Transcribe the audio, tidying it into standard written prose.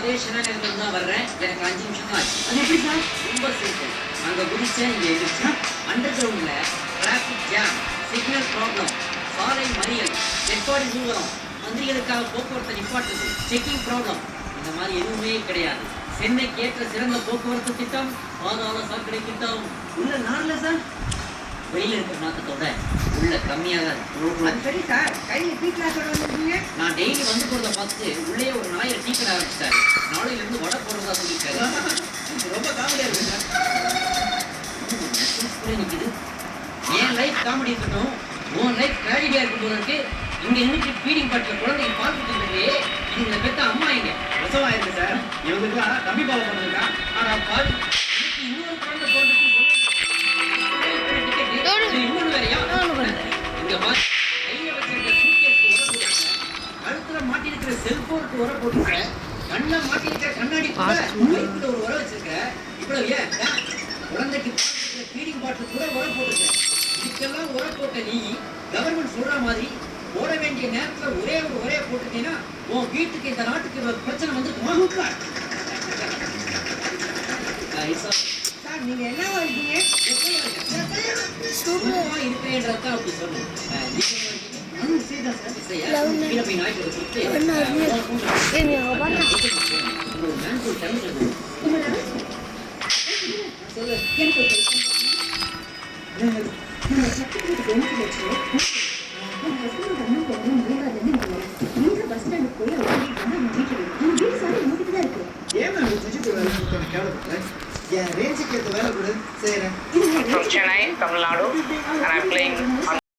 அதே ஷெனாலிருந்து தான் வர்றேன். எனக்கு 5 நிமிஷம் தான் ஆச்சு. அது எப்படி சார்? ரொம்ப சிம்பிள். அங்க குதிச்சேன், இங்க எந்திரிச்சேன். அண்டர் கிரவுண்ட்ல டிராபிக் ஜாம், சிக்னல் ப்ராப்ளம், சாலை மறியல், டெட் பாடி ஊர்வலம், மந்திரிகளுக்காக போக்குவரத்தை நிப்பாட்டுது, செக்கிங் ப்ராப்ளம், இந்த மாதிரி எதுவுமே கிடையாது. சென்னைக்கு ஏற்ற சிறந்த போக்குவரத்து திட்டம், பாதாள சாக்கடை திட்டம். உள்ள நார்ல சார், வெளியில இருக்கிற நாட்டத்தோட உள்ள கம்மியாக தான். சரி சார், கையில டீ கிளாஸ் வந்துருக்கீங்க. நான் டெய்லி வந்து போறத பார்த்து உள்ளே ஒரு நாயை டீ கடை ஆரம்பிச்சிட்டாரு. நாளையில இருந்து வடை போடுறதா சொல்லியிருக்காரு. ரொம்ப காமெடியா இருக்கு சார். நிக்குது. என் லைஃப் காமெடி இருக்கட்டும், உன் லைஃப் ட்ராஜடியா இருக்கும் போல இருக்கு. இங்க இன்னைக்கு ஃபீடிங் பாட்டில் குழந்தைங்க பால் கொடுத்துருக்கு. இவங்களை பெத்த அம்மா இங்க பிரசவம் ஆயிருக்கு சார். இவங்களுக்குலாம் தம்பி பாவம் பண்ணிருக்கா. ஆனா பால் இன்னொரு குழந்தை பிறந்துருக்கு. இன்னொன்னு வேறையா? இங்க பால் கையில வச்சிருக்க சூட்கேஸ்க்கு உர போட்டுருக்க, கழுத்துல மாட்டிருக்கிற செல்போனுக்கு உர போட்டுருக்க, கண்ணுல மாட்டிருக்கிற கண்ணாடி லைஃப்ல ஒரு உர வச்சிருக்க. இவ்வளவு ஏன் குழந்தைக்கு ஃபீடிங் பாட்டில் கூட உர போட்டுருக்க. இதுக்கெல்லாம் உர போட்ட நீ கவர்மெண்ட் சொல்ற மாதிரி போட வேண்டிய நேரத்துல ஒரே ஒரு உரையை போட்டுட்டீங்கன்னா உன் வீட்டுக்கு இந்த நாட்டுக்கு பிரச்சனை வந்து சார் நீங்க என்னவா இருக்கீங்க? இருக்கிறேன்றத அப்படி சொன்னேன். என் ரேஞ்சுக்கு ஏற்ற வேலை கூட செய்யறேன். From Chennai, Tamil Nadu, and I'm playing on